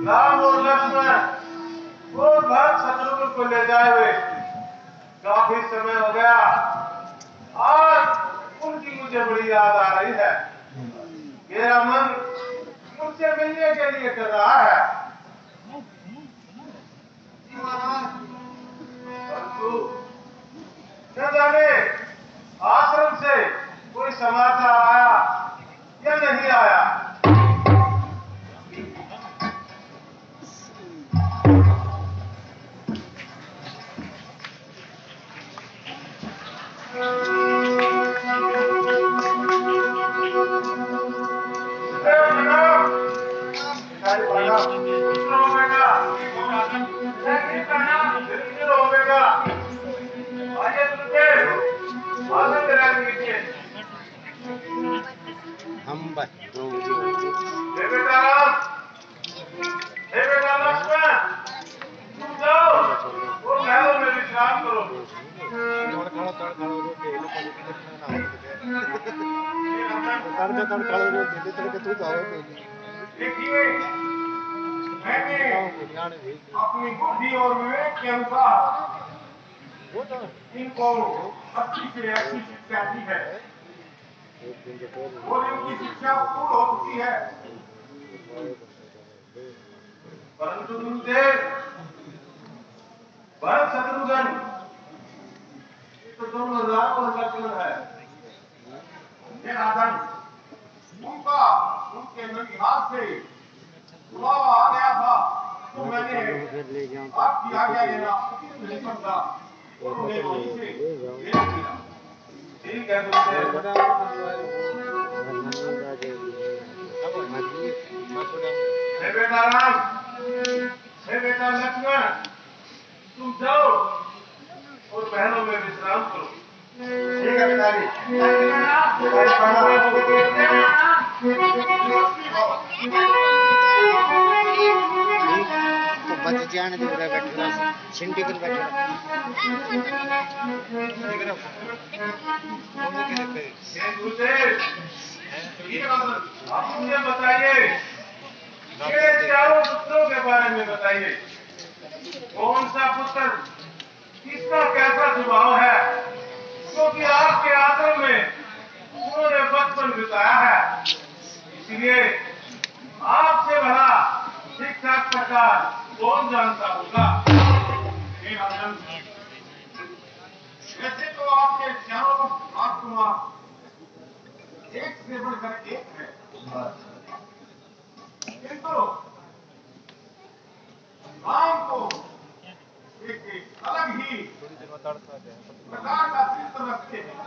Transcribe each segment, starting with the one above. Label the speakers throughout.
Speaker 1: राम और लक्ष्मण वो भरत शत्रुघ्न को ले जाए हुए काफी समय हो गया। आज उनकी मुझे बड़ी याद आ रही है। मेरा मन मुझसे मिलने के लिए कर रहा है। परंतु न जाने आश्रम से कोई समाचार आया या नहीं आया।
Speaker 2: हम
Speaker 1: अपनी बुद्धि और विवेक के अनुसार इनको अच्छी से अच्छी शिक्षा दी है और इनकी शिक्षा पूर्ण हो चुकी है। परंतु तुमसे भरत शत्रुघ्न तो दोनों राम और लक्ष्मण है। राजन उनका उनके ननिहाल से बुलावा आ गया था तो मैंने आपकी आज्ञा लेना उचित नहीं समझा और उन्हें वहीं से भेज दिया। ठीक है बेटा राम, बेटा लक्ष्मण, तुम जाओ और महलों में विश्राम करो। ठीक है पिताजी।
Speaker 2: तो बच जाने दे पूरा बैठा सिंटी कर बैठा
Speaker 1: आप मुझे बताइए ये चारों पुत्रों के बारे में बताइए। कौन सा पुत्र किसका कैसा स्वभाव है, क्योंकि आपके आश्रम में उन्होंने बचपन बिताया है, इसलिए आपसे भला शिक्षा प्रकार कौन जानता होगा। वैसे तो आपके चारों राजकुमार एक से बढ़कर एक है, किंतु राम को एक अलग ही प्रकार का चित्र रखते हैं।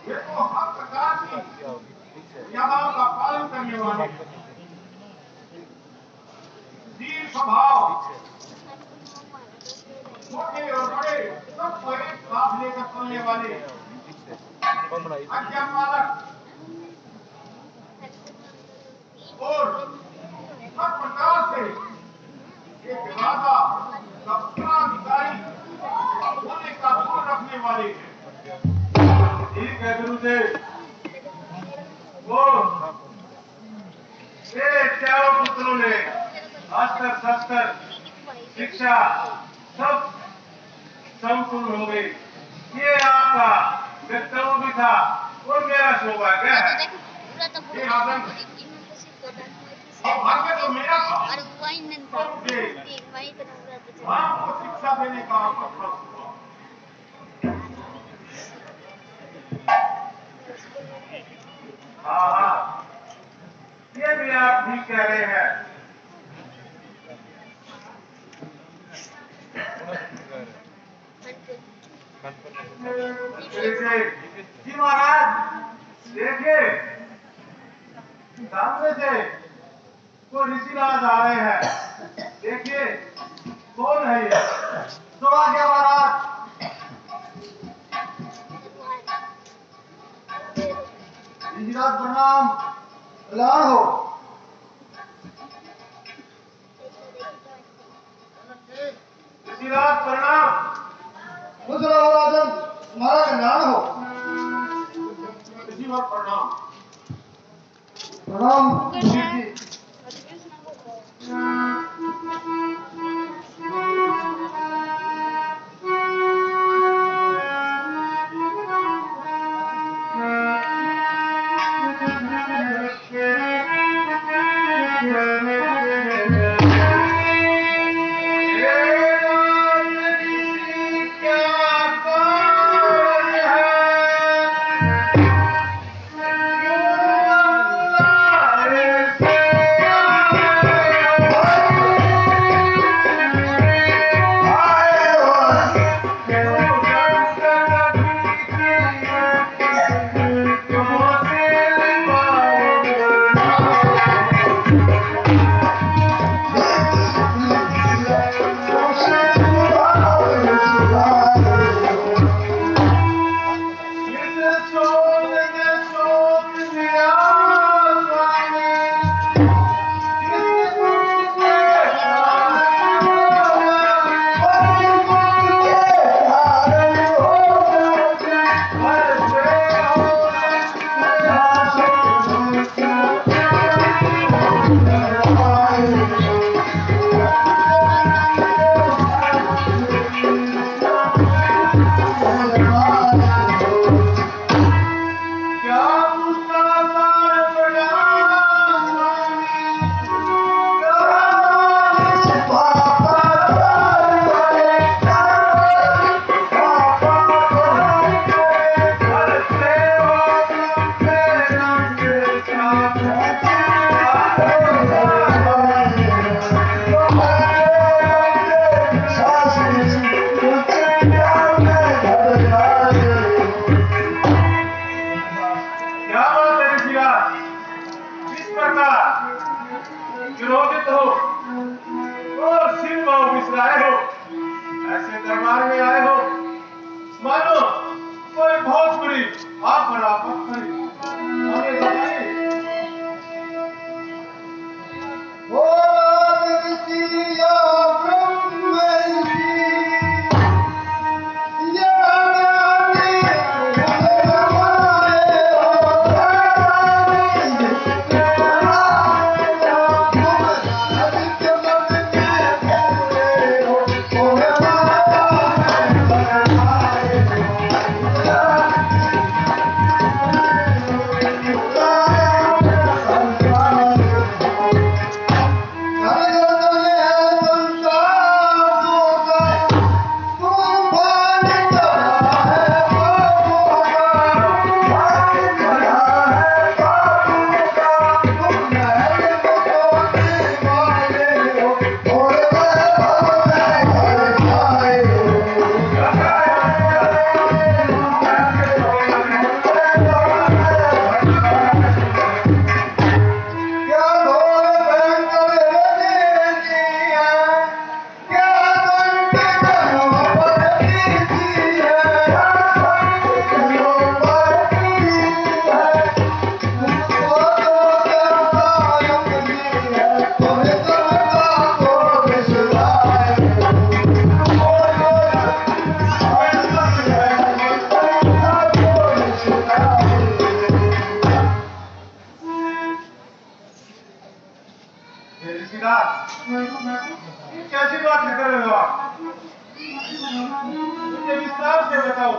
Speaker 1: ये तो हर प्रकार की मर्यादाओं का पालन करने वाले, दीन स्वभाव, छोटे और बड़े सबको एक साथ लेकर चलने वाले, आज्ञा पालक और सब प्रकार से एक राजा का उत्तराधिकारी होने का गुण रखने वाले हैं। ठीक है गुरुदेव। वो मेरे चारों पुत्रों ने अस्त्र शस्त्र शिक्षा सब संपूर्ण हो गई। ये आपका कर्तव्य भी था और मेरा सौभाग्य है। ये आदम और भाग्य तो मेरा था। आपको शिक्षा देने का अवसर हुआ। हाँ, ये भी आप ठीक कह रहे हैं। जी महाराज देखिए सामने से कोई ऋषिराज आ रहे हैं। देखिए कौन है ये? तो आ गया महाराज। ऋषिराज प्रणाम। कल्याण हो। ऋषिराज प्रणाम। खुश रहो राजन, तुम्हारा कल्याण हो। ऋषिराज प्रणाम। प्रणाम। विरोधित हो और सिर पांव बिसराए हो, ऐसे दरबार में आए हो मानो कोई बहुत बड़ी आप पर आफत खड़ी। हमें बताइए। कैसी बात कर रहे हो आप? मुझे विस्तार से बताओ,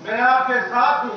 Speaker 1: मैं आपके साथ हूं।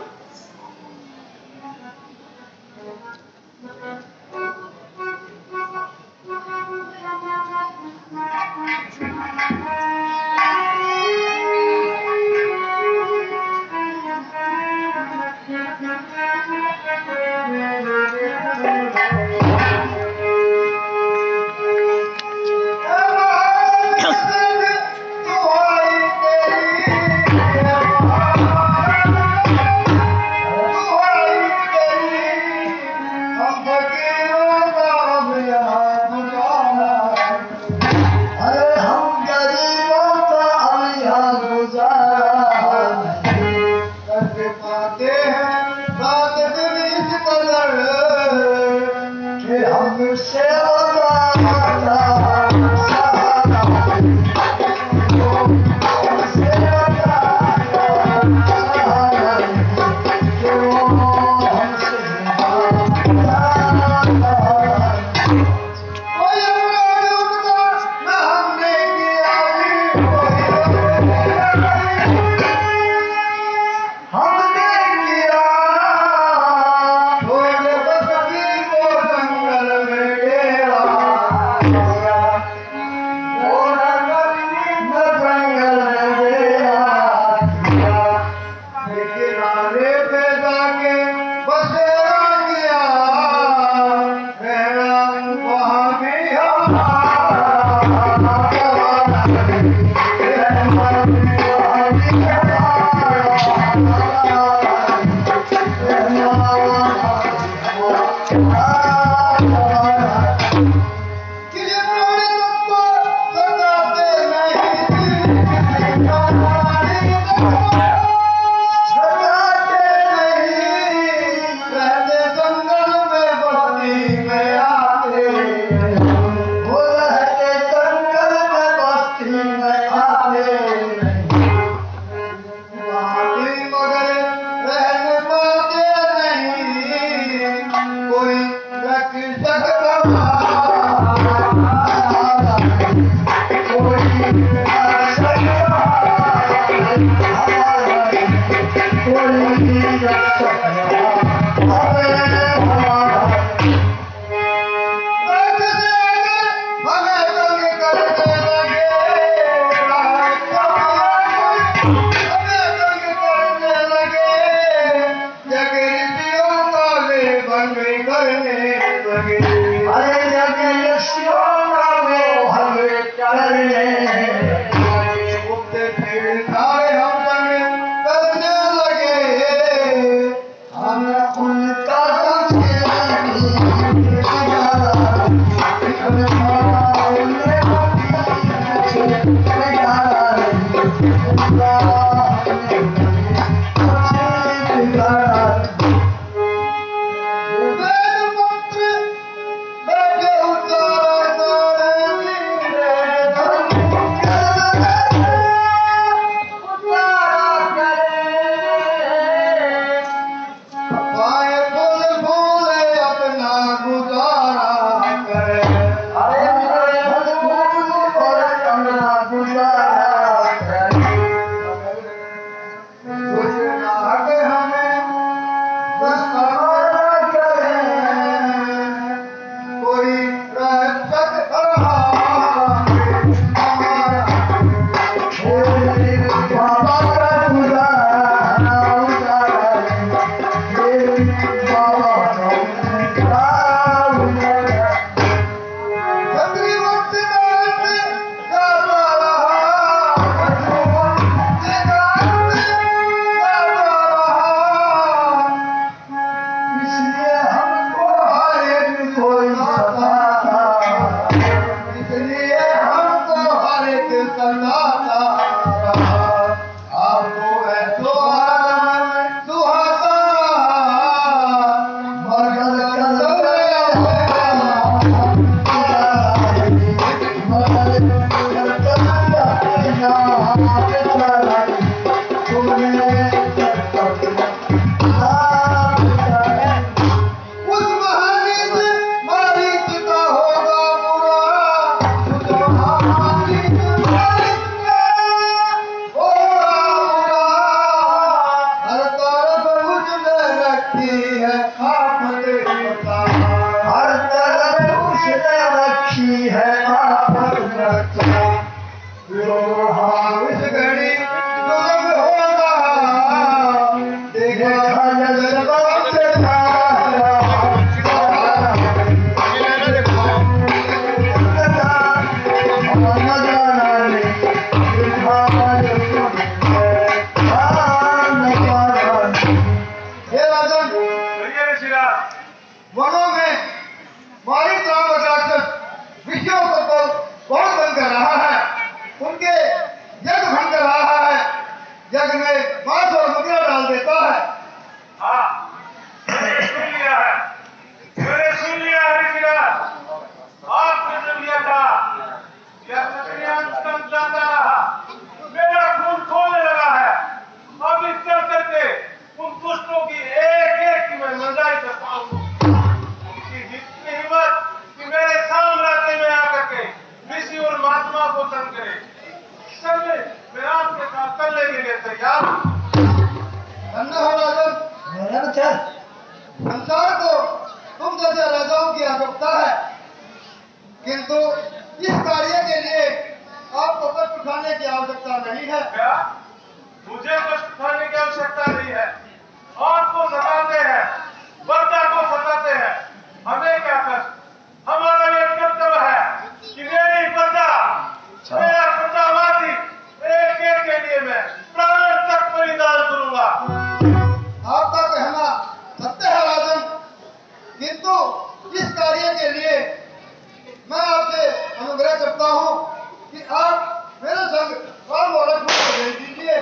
Speaker 1: वनों में मालिक राम राक्षस विषयों को तो कौन भंग कर रहा है, उनके यज्ञ भंग कर रहा है, यज्ञ में मांस और मदिरा डाल देता है। हाँ, मैंने सुन लिया है, मैंने सुन लिया है ऋषिराज, आपने जब लिया था, यह क्षत्रियांश कम जाता रहा, मेरा खून खोलने लगा है। अब इस चल करके उन दुष्टों की एक एक की मैं मंजाई करता हूँ। उनकी जितनी हिम्मत कि मेरे साम्राज्य में आकर के ऋषि और महात्मा को तंग करे, चलिए मैं आपके साथ चलने के लिए तैयार हूँ। धन्य हो राजन, संसार को तुम जैसे राजाओं की आवश्यकता है, किंतु इस कार्य के लिए आपको कष्ट उठाने की आवश्यकता नहीं है। क्या? मुझे कष्ट उठाने की आवश्यकता नहीं है। आपको सताते हैं, प्रजा को सताते हैं, हमें क्या कष्ट? हमारा ये कर्तव्य है कि मेरी प्रजा, मेरा प्रजावासी, एक एक के लिए मैं प्राण तक बलिदान करूंगा। आपका कहना सत्य है राजन, किंतु इस कार्य के लिए मैं आपसे अनुग्रह करता हूं कि आप मेरे संग राम और लक्ष्मण को भेज दीजिए,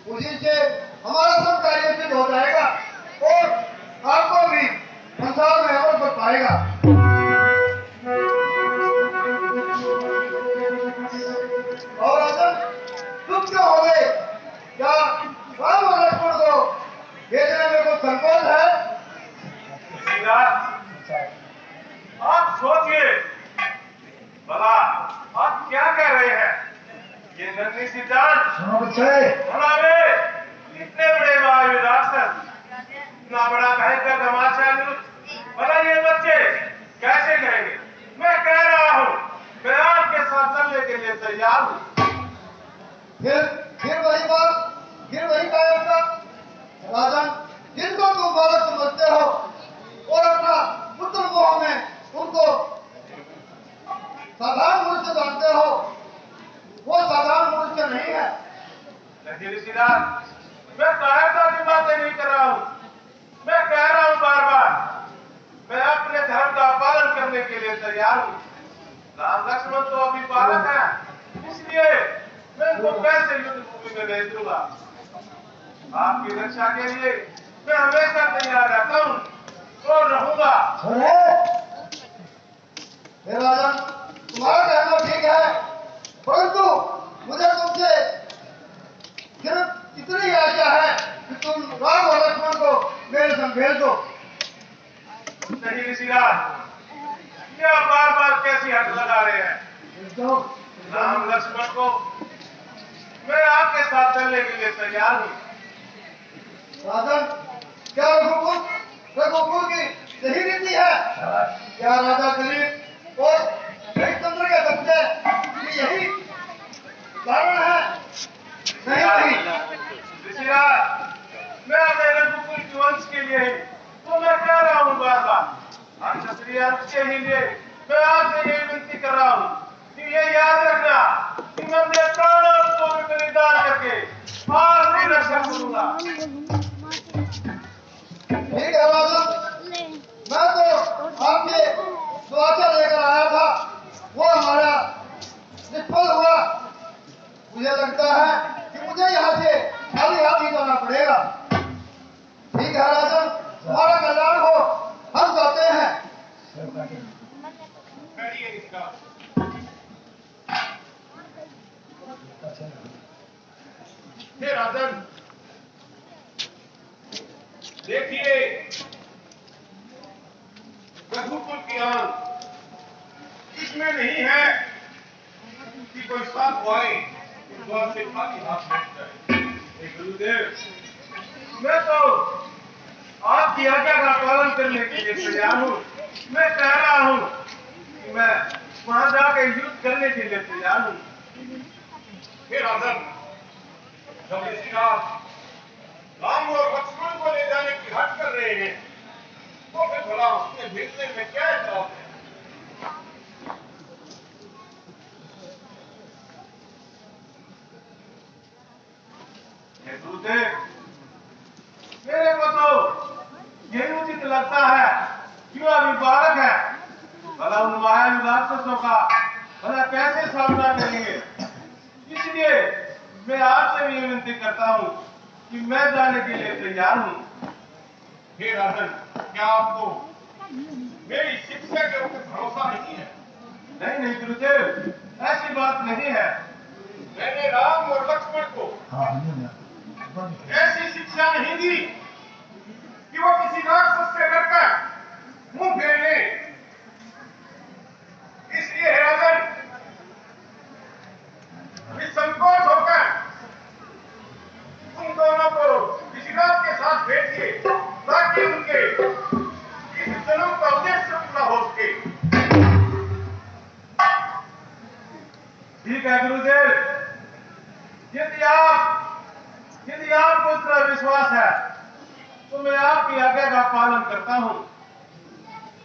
Speaker 1: उसी से हमारा सब कार्य सिद्ध हो जाएगा और आपको भी संसार में अमर कर पाएगा। और राजन, तुम क्यों हो गए? क्या राम और लक्ष्मण को भेजने में कुछ संकोच है? आप सोचिए भला, आप क्या कह रहे हैं? ये नन्ही सी जान हमारे इतने बड़े महावीर राक्षस, इतना बड़ा भयंकर घमासान युद्ध, भला ये बच्चे कैसे कहेंगे? मैं कह रहा हूँ, मैं आपके साथ चलने के लिए तैयार हूँ। फिर वही बात, फिर वही कायरता। राजन, जिनको तुम बालक समझते हो और अपना पुत्र मोह करने के लिए तैयार हूँ। राम लक्ष्मण तो अभी बालक है, इसलिए मैं उनको कैसे युद्ध भूमि में भेज दूंगा। आपकी रक्षा के लिए मैं हमेशा तैयार रहता हूँ और रहूंगा।
Speaker 3: राजन, तुम्हारा कहना ठीक है, परंतु मुझे तुमसे सिर्फ इतनी आशा है कि तुम राम और लक्ष्मण को मेरे संग भेज दो।
Speaker 1: नहीं ऋषिराज, क्या बार बार कैसी हट लगा रहे हैं। राम लक्ष्मण को मैं आपके साथ चलने के लिए तैयार हूँ।
Speaker 3: राजन, क्या रघुकुल की यही रीति है? क्या राजा दिलीप और हरिश्चंद्र के बच्चे की यही कारण है? नहीं।
Speaker 1: ऋषिराज, मैं अपने रघुकुल के वंश के लिए ही तो मैं कह रहा हूँ बार बार, हम क्षत्रिय वंश के ही लिए मैं आपसे ये विनती कर रहा हूँ कि ये याद रखना कि मैं अपने प्राणों को भी बलिदान करके आपकी रक्षा करूंगा।
Speaker 3: ठीक है राजन, मैं तो आपके जो आचार लेकर आया था वो हमारा निष्फल हुआ। मुझे लगता है कि मुझे यहाँ से खाली हाथ ही जाना पड़ेगा। ठीक है राजन, तुम्हारा कल्याण हो, हम जाते हैं।
Speaker 1: हे राजन, देखिए रघुकुल की आन इसमें नहीं है कि कोई साथ आए द्वार से खाली हाथ बैठ जाए। हे गुरुदेव, मैं तो आपकी आज्ञा का पालन करने के लिए तैयार हूँ। मैं कह रहा हूँ कि मैं वहां जाकर युद्ध करने के लिए तैयार हूँ। हे राजन, जब ऋषिराज राम और लक्ष्मण को ले जाने की हट कर रहे हैं तो फिर भला उसमें भेजने में क्या ऐतराज है। हे गुरुदेव, मेरे को तो यही उचित लगता है कि वह अभी बालक है, भला उन मायावी राक्षसों का भला कैसे सामना करेंगे। इसलिए मैं आपसे भी विनती करता हूँ कि मैं जाने के लिए तैयार हूँ। हे राजन, क्या आपको मेरी शिक्षा के ऊपर भरोसा नहीं है? नहीं नहीं गुरुदेव, ऐसी बात नहीं है। मैंने राम और लक्ष्मण को ऐसी शिक्षा नहीं दी कि वो किसी राक्षस से डरकर मुंह फेर ले। इसलिए हे राजन, निसंकोच होकर उन दोनों को ऋषिराज के साथ भेजिए ताकि उनके इस जन्म का उद्देश्य पूरा हो सके। ठीक है गुरुदेव, यदि आपको इतना विश्वास है तो मैं आपकी आज्ञा का पालन करता हूँ।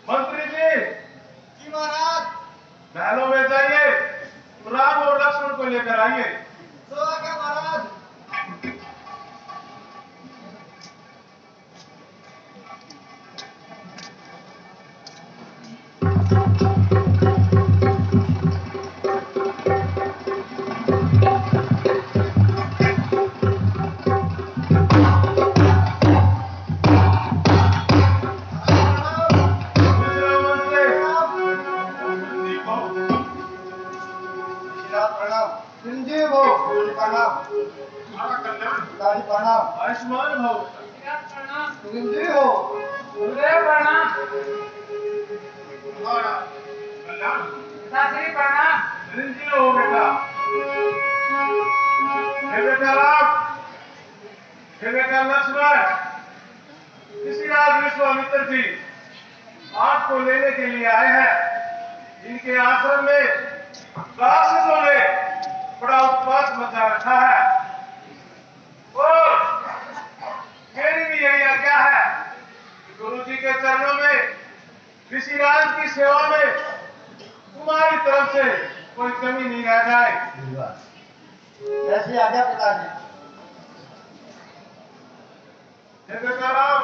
Speaker 1: मंत्री जी
Speaker 3: महाराज,
Speaker 1: महलों में जाइए, राम और लक्ष्मण को लेकर आइए।
Speaker 3: तो आज्ञा महाराज।
Speaker 1: आयुष्मान भव।
Speaker 3: गुरुदेव हो।
Speaker 4: गुरुदेव प्रणाम।
Speaker 1: कल्याण।
Speaker 4: पिताश्री प्रणाम।
Speaker 1: चिरंजीव हो बेटा। हे बेटा राम, हे बेटा लक्ष्मण, ऋषिराज विश्वामित्र जी आपको लेने के लिए आए हैं। इनके आश्रम में राक्षसों ने बड़ा उत्पात मचा रखा है और मेरी भी यही आज्ञा है कि गुरु जी के चरणों में ऋषिराज की सेवा में तुम्हारी तरफ से कोई कमी नहीं रह जाए।
Speaker 3: ऐसी आज्ञा पिताजी।
Speaker 1: हे बेटा राम,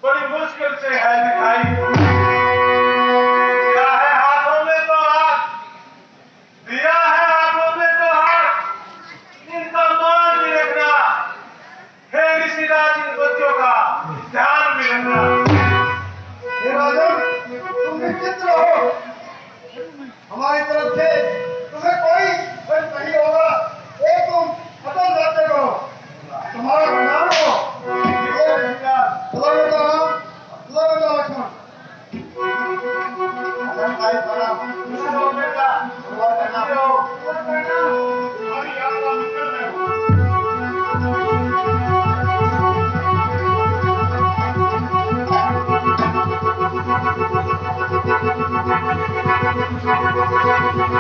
Speaker 1: बड़ी मुश्किल से है दिखाई। दिया है हाथों में तो हाथ, दिया है हाथों में तो हाथ, इनका मान भी रखना। हे ऋषिराज, इन बच्चों का ध्यान भी रखना।
Speaker 3: हे राजन, तुम निश्चित रहो, हमारी तरफ से तुम्हें कोई कष्ट नहीं होगा। एक तुम अटल रहते करो, तुम्हारा नाम हो। चलो बेटा राम, चलो बेटा लक्ष्मण। अटल भाई प्रणाम।
Speaker 1: चलो बेटा,
Speaker 3: प्रणाम।
Speaker 1: हमारी यात्रा निकल